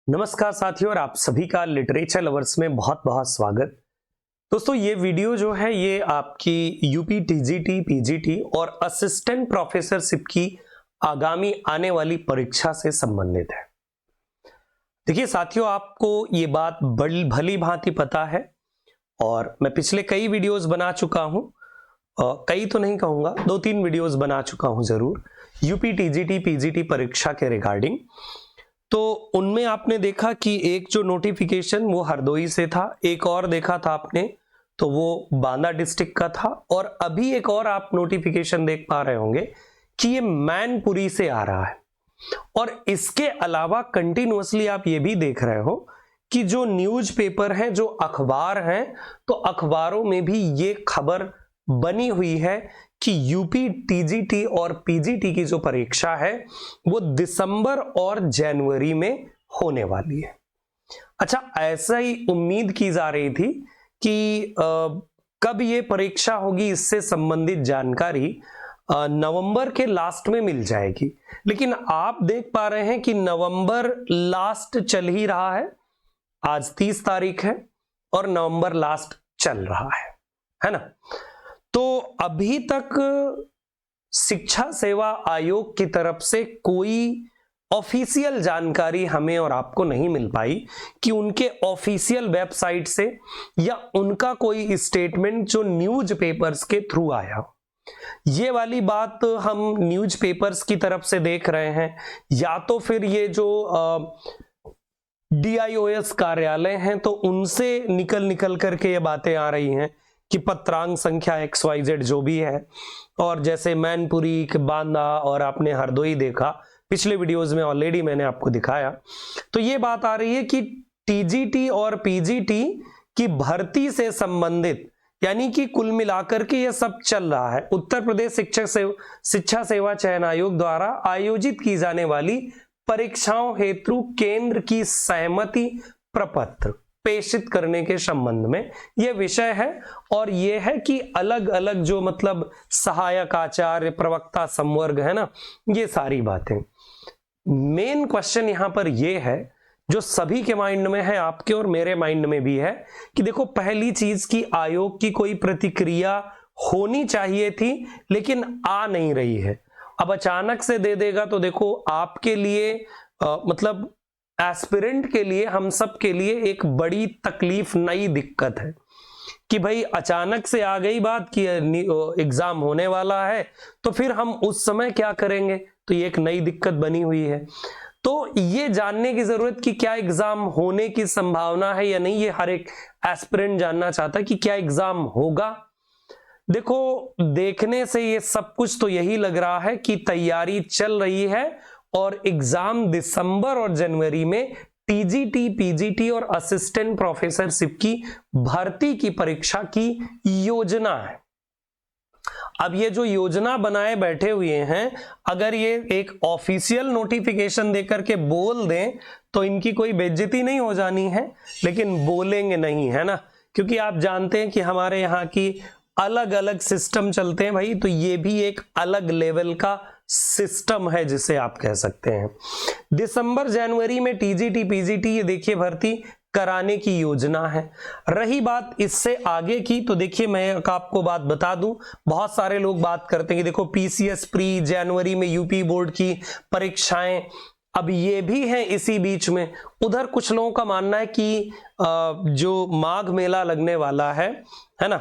नमस्कार साथियों, और आप सभी का लिटरेचर लवर्स में बहुत बहुत स्वागत। दोस्तों, ये वीडियो जो है ये आपकी यूपी टीजीटी, पीजीटी और असिस्टेंट प्रोफेसरशिप की आगामी आने वाली परीक्षा से संबंधित है। देखिए साथियों, आपको ये बात बड़ी भली भांति पता है और मैं पिछले कई वीडियोस बना चुका हूं, कई तो नहीं कहूंगा, 2-3 वीडियोस बना चुका हूं जरूर यूपी टीजीटी पीजीटी परीक्षा के रिगार्डिंग। तो उनमें आपने देखा कि एक जो नोटिफिकेशन वो हरदोई से था, एक और देखा था आपने तो वो बांदा डिस्ट्रिक्ट का था, और अभी एक और आप नोटिफिकेशन देख पा रहे होंगे कि ये मैनपुरी से आ रहा है। और इसके अलावा कंटिन्यूअसली आप ये भी देख रहे हो कि जो न्यूज़पेपर हैं, जो अखबार हैं, तो अखबारों में भी ये खबर बनी हुई है कि यूपी टीजीटी और पीजीटी की जो परीक्षा है वो दिसंबर और जनवरी में होने वाली है। अच्छा, ऐसा ही उम्मीद की जा रही थी कि कब ये परीक्षा होगी, इससे संबंधित जानकारी नवंबर के लास्ट में मिल जाएगी, लेकिन आप देख पा रहे हैं कि नवंबर लास्ट चल ही रहा है। आज 30 तारीख है और नवंबर लास्ट चल रहा है ना। तो अभी तक शिक्षा सेवा आयोग की तरफ से कोई ऑफिशियल जानकारी हमें और आपको नहीं मिल पाई कि उनके ऑफिशियल वेबसाइट से या उनका कोई स्टेटमेंट जो न्यूज़पेपर्स के थ्रू आया। ये वाली बात हम न्यूज़पेपर्स की तरफ से देख रहे हैं, या तो फिर ये जो DIOS कार्यालय हैं तो उनसे निकल करके ये बातें आ रही हैं कि पत्रांक संख्या XYZ जो भी है, और जैसे मैनपुरी, बांदा और आपने हरदोई देखा, पिछले वीडियोस में ऑलरेडी मैंने आपको दिखाया। तो ये बात आ रही है कि टीजीटी और पीजीटी की भर्ती से संबंधित, यानी कि कुल मिलाकर के ये सब चल रहा है उत्तर प्रदेश शिक्षा सेवा चयन आयोग द्वारा आयोजित की जाने वाली परीक्षाओं हेतु केंद्र की सहमति प्रपत्र प्रेषित करने के संबंध में यह विषय है। और यह है कि अलग अलग जो मतलब सहायक आचार्य, प्रवक्ता संवर्ग है ना, ये सारी बातें। मेन क्वेश्चन यहां पर यह है जो सभी के माइंड में है, आपके और मेरे माइंड में भी है, कि देखो पहली चीज की आयोग की कोई प्रतिक्रिया होनी चाहिए थी लेकिन आ नहीं रही है। अब अचानक से दे देगा तो देखो आपके लिए मतलब एस्पिरेंट के लिए, हम सब के लिए एक बड़ी तकलीफ, नई दिक्कत है कि भाई अचानक से आ गई बात कि एग्जाम होने वाला है, तो फिर हम उस समय क्या करेंगे। तो ये एक नई दिक्कत बनी हुई है। तो ये जानने की जरूरत कि क्या एग्जाम होने की संभावना है या नहीं, ये हर एक एस्पिरेंट जानना चाहता है कि क्या एग्जाम होगा। देखो, देखने से ये सब कुछ तो यही लग रहा है कि तैयारी चल रही है और एग्जाम दिसंबर और जनवरी में टीजीटी, पीजीटी और असिस्टेंट प्रोफेसरशिप की भर्ती की परीक्षा की योजना है। अब ये जो योजना बनाए बैठे हुए हैं, अगर ये एक ऑफिशियल नोटिफिकेशन देकर के बोल दें तो इनकी कोई बेइज्जती नहीं हो जानी है, लेकिन बोलेंगे नहीं, है ना, क्योंकि आप जानते हैं कि हमारे यहाँ की अलग अलग सिस्टम चलते हैं भाई। तो ये भी एक अलग लेवल का सिस्टम है जिसे आप कह सकते हैं। दिसंबर जनवरी में टीजीटी पीजीटी ये देखिए भर्ती कराने की योजना है। रही बात इससे आगे की, तो देखिए मैं आपको बात बता दूं, बहुत सारे लोग बात करते हैं कि देखो PCS प्री जनवरी में यूपी बोर्ड की परीक्षाएं, अब ये भी है इसी बीच में। उधर कुछ लोगों का मानना है कि जो माघ मेला लगने वाला है ना,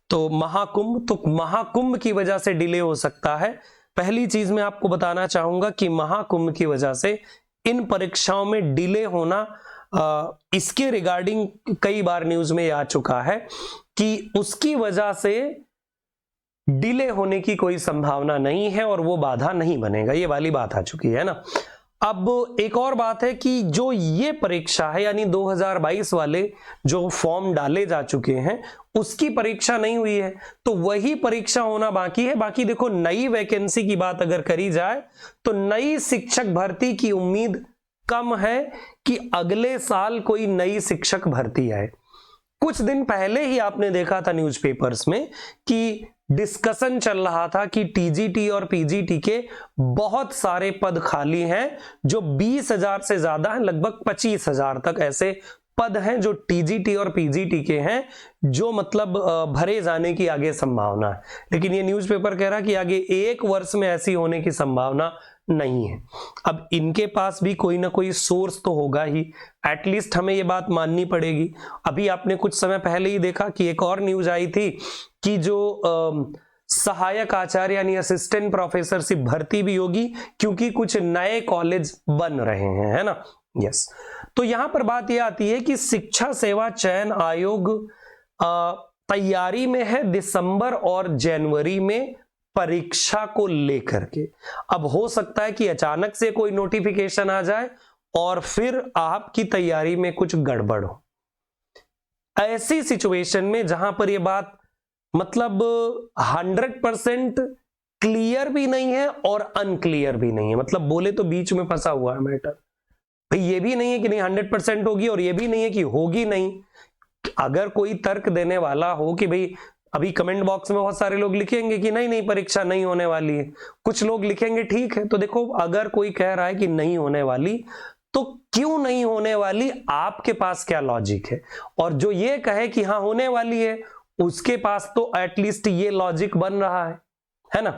तो महाकुंभ, तो महाकुंभ की वजह से डिले हो सकता है। पहली चीज मैं आपको बताना चाहूंगा कि महाकुंभ की वजह से इन परीक्षाओं में डिले होना, इसके रिगार्डिंग कई बार न्यूज में आ चुका है कि उसकी वजह से डिले होने की कोई संभावना नहीं है और वो बाधा नहीं बनेगा, ये वाली बात आ चुकी है ना। अब एक और बात है कि जो ये परीक्षा है, यानी 2022 वाले जो फॉर्म डाले जा चुके हैं उसकी परीक्षा नहीं हुई है, तो वही परीक्षा होना बाकी है। बाकी देखो, नई वैकेंसी की बात अगर करी जाए तो नई शिक्षक भर्ती की उम्मीद कम है कि अगले साल कोई नई शिक्षक भर्ती आए। कुछ दिन पहले ही आपने देखा था न्यूज़पेपर्स में कि डिस्कशन चल रहा था कि टीजीटी और पीजीटी के बहुत सारे पद खाली हैं जो 20,000 से ज्यादा हैं, लगभग 25,000 तक ऐसे पद हैं जो टीजीटी और पीजीटी के हैं, जो मतलब भरे जाने की आगे संभावना है। लेकिन ये न्यूज़पेपर कह रहा कि आगे 1 वर्ष में ऐसी होने की संभावना नहीं है। अब इनके पास भी कोई ना कोई सोर्स तो होगा ही, एटलीस्ट हमें ये बात माननी पड़ेगी। अभी आपने कुछ समय पहले ही देखा कि एक और न्यूज आई थी कि जो सहायक आचार्य यानी असिस्टेंट प्रोफेसर से भर्ती भी होगी, क्योंकि कुछ नए कॉलेज बन रहे हैं, है ना। यस, तो यहां पर बात यह आती है कि शिक्षा सेवा चयन आयोग तैयारी में है दिसंबर और जनवरी में परीक्षा को लेकर के। अब हो सकता है कि अचानक से कोई नोटिफिकेशन आ जाए और फिर आपकी तैयारी में कुछ गड़बड़ हो। ऐसी सिचुएशन में जहां पर यह बात मतलब 100% क्लियर भी नहीं है और अनक्लियर भी नहीं है, मतलब बोले तो बीच में फंसा हुआ है मैटर। भाई ये भी नहीं है कि नहीं 100% होगी और ये भी नहीं है कि होगी नहीं। अगर कोई तर्क देने वाला हो कि भाई, अभी कमेंट बॉक्स में बहुत सारे लोग लिखेंगे कि नहीं नहीं परीक्षा नहीं होने वाली है, कुछ लोग लिखेंगे ठीक है। तो देखो, अगर कोई कह रहा है कि नहीं होने वाली, तो क्यों नहीं होने वाली, आपके पास क्या लॉजिक है? और जो ये कहे कि हाँ होने वाली है, उसके पास तो एटलीस्ट ये लॉजिक बन रहा है ना।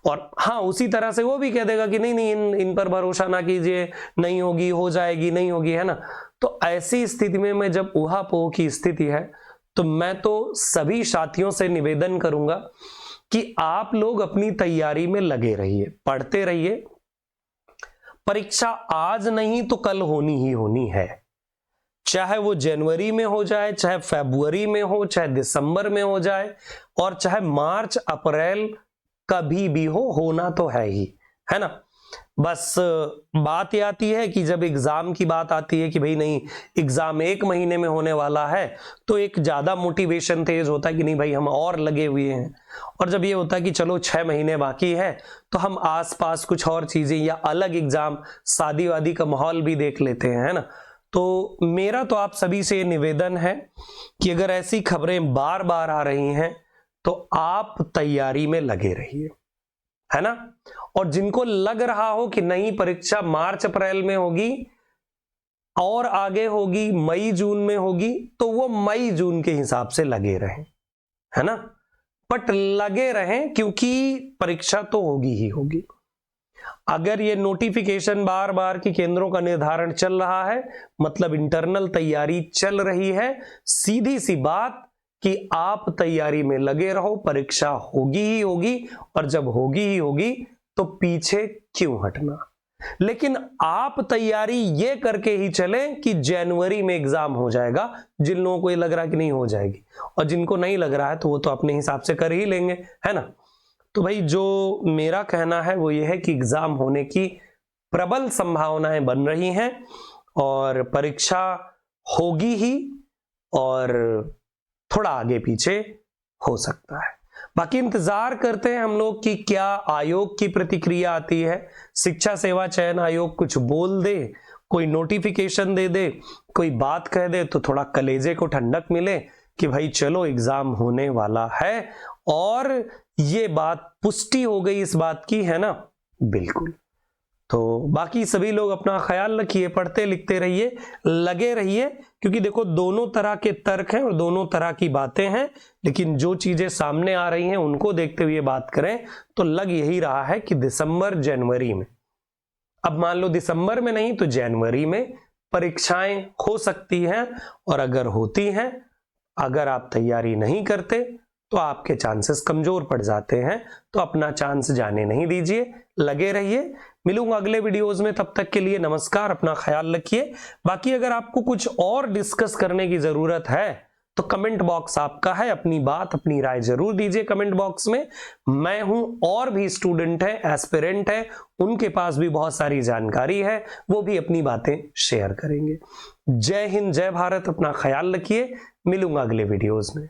और हाँ, उसी तरह से वो भी कह देगा कि नहीं नहीं इन पर भरोसा ना कीजिए, नहीं होगी, हो जाएगी, नहीं होगी, है ना। तो ऐसी स्थिति में मैं जब ऊहापोह की स्थिति है, तो मैं तो सभी साथियों से निवेदन करूंगा कि आप लोग अपनी तैयारी में लगे रहिए, पढ़ते रहिए। परीक्षा आज नहीं तो कल होनी ही होनी है, चाहे वो जनवरी में हो जाए, चाहे फरवरी में हो, चाहे दिसंबर में हो जाए, और चाहे मार्च अप्रैल कभी भी हो, होना तो है ही, है ना। बस बात ये आती है कि जब एग्जाम की बात आती है कि भाई नहीं एग्जाम 1 महीने में होने वाला है, तो एक ज्यादा मोटिवेशन तेज होता है कि नहीं भाई हम और लगे हुए हैं। और जब ये होता है कि चलो 6 महीने बाकी है, तो हम आसपास कुछ और चीजें या अलग एग्जाम, शादी वादी का माहौल भी देख लेते हैं, है ना। तो मेरा तो आप सभी से निवेदन है कि अगर ऐसी खबरें बार बार आ रही हैं, तो आप तैयारी में लगे रहिए, है ना। और जिनको लग रहा हो कि नहीं परीक्षा मार्च अप्रैल में होगी और आगे होगी, मई जून में होगी, तो वो मई जून के हिसाब से लगे रहें, है ना। बट लगे रहें, क्योंकि परीक्षा तो होगी ही होगी। अगर ये नोटिफिकेशन बार बार की केंद्रों का निर्धारण चल रहा है, मतलब इंटरनल तैयारी चल रही है, सीधी सी बात कि आप तैयारी में लगे रहो, परीक्षा होगी ही होगी, और जब होगी ही होगी तो पीछे क्यों हटना। लेकिन आप तैयारी ये करके ही चले कि जनवरी में एग्जाम हो जाएगा, जिन लोगों को ये लग रहा है कि नहीं हो जाएगी, और जिनको नहीं लग रहा है तो वो तो अपने हिसाब से कर ही लेंगे, है ना। तो भाई जो मेरा कहना है वो ये है कि एग्जाम होने की प्रबल संभावनाएं बन रही हैं और परीक्षा होगी ही, और थोड़ा आगे पीछे हो सकता है। बाकी इंतजार करते हैं हम लोग कि क्या आयोग की प्रतिक्रिया आती है। शिक्षा सेवा चयन आयोग कुछ बोल दे, कोई नोटिफिकेशन दे दे, कोई बात कह दे, तो थोड़ा कलेजे को ठंडक मिले कि भाई चलो एग्जाम होने वाला है, और ये बात पुष्टि हो गई इस बात की, है ना। बिल्कुल। तो बाकी सभी लोग अपना ख्याल रखिए, पढ़ते लिखते रहिए, लगे रहिए, क्योंकि देखो दोनों तरह के तर्क हैं और दोनों तरह की बातें हैं, लेकिन जो चीजें सामने आ रही हैं उनको देखते हुए बात करें तो लग यही रहा है कि दिसंबर जनवरी में, अब मान लो दिसंबर में नहीं तो जनवरी में परीक्षाएं हो सकती हैं। और अगर होती हैं, अगर आप तैयारी नहीं करते तो आपके चांसेस कमजोर पड़ जाते हैं। तो अपना चांस जाने नहीं दीजिए, लगे रहिए। मिलूंगा अगले वीडियोस में, तब तक के लिए नमस्कार, अपना ख्याल रखिए। बाकी अगर आपको कुछ और डिस्कस करने की जरूरत है तो कमेंट बॉक्स आपका है, अपनी बात अपनी राय जरूर दीजिए कमेंट बॉक्स में। मैं हूं, और भी स्टूडेंट है, एस्पिरेंट है, उनके पास भी बहुत सारी जानकारी है, वो भी अपनी बातें शेयर करेंगे। जय हिंद, जय भारत, अपना ख्याल रखिए। मिलूंगा अगले वीडियोस में।